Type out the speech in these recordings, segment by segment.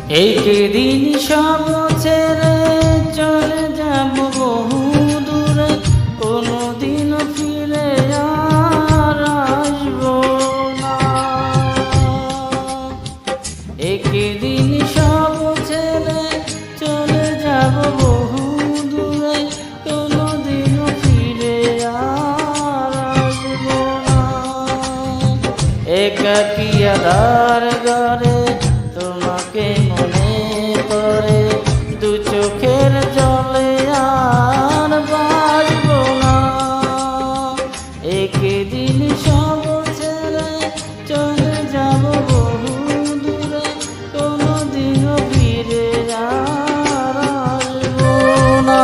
একদিন সব ছেড়ে চলে যাব বহু দূরে, কোনোদিন ফিরে আর আসবো না। একদিন সব ছেড়ে চলে যাব বহু দূরে, কোনোদিন ফিরে আর আসবো না। একাকী আঁধার ঘরে তোমাকে মনে করে, দু চোখের জলে আর বাঁচবো না। একদিন সব ছেড়ে চলে যাব বহু দূরে, কোনোদিনও ফিরে আর আসবো না।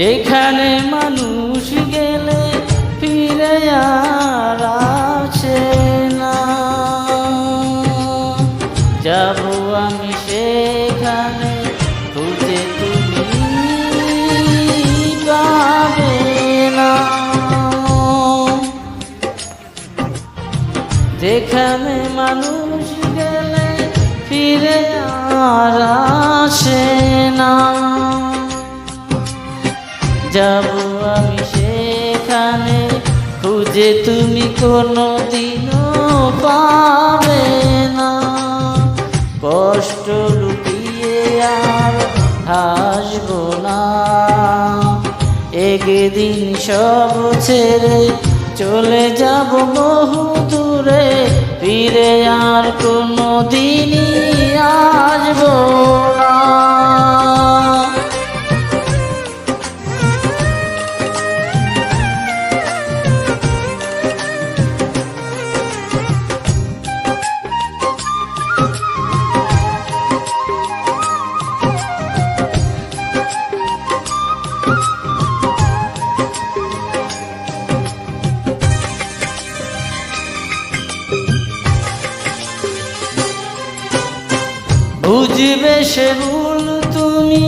যেখানে মানুষ গেলে ফিরে আর আসে না, যাব আমি সেখানে খুঁজে তুমি পাবে না। যেখানে মানুষ গেলে ফিরে আর আসে না, যাব আমি সেখানে খুঁজে তুমি কোনোদিনও পাবে না। কষ্ট লুকিয়ে আর হাসবো না, একদিন সব ছেড়ে চলে যাব বহু দূরে, ফিরে আর কোনোদিনই আসবো না। বুঝবে সে ভুল তুমি,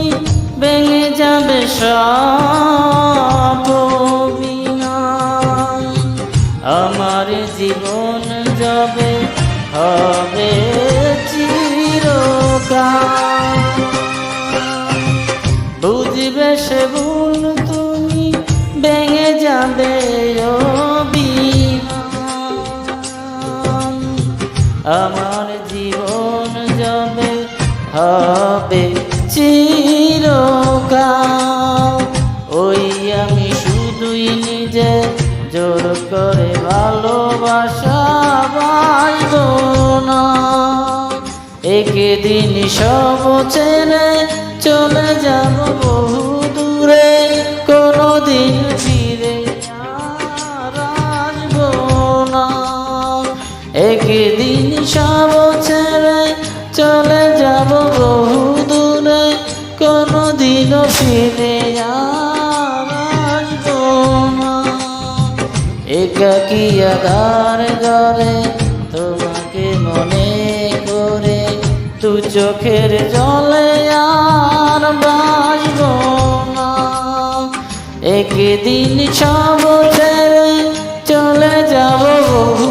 ভেঙে যাবে সব অভিনয়, আমার জীবন যাবে হবে চিরকাল। বুঝবে সে ভুল তুমি, ভেঙে যাবে অভিমান, আমার জীবন যাবে হবে চিরকাল। ওই আমি শুধুই নিজে জোর করে ভালোবাসা বাসবো না। একদিন সব ছেড়ে চলে যাব বহু দূরে, কোনোদিন ফিরে আর আসবো না। একদিন সব ছেড়ে চলে যাব বহু দূরে, কোনোদিনও ফিরে আর আসবো না। একাকী আঁধার ঘরে তোমাকে মনে করে, দু চোখের জলে আর বাঁচবো না। একদিন সব ছেড়ে চলে যাব বহু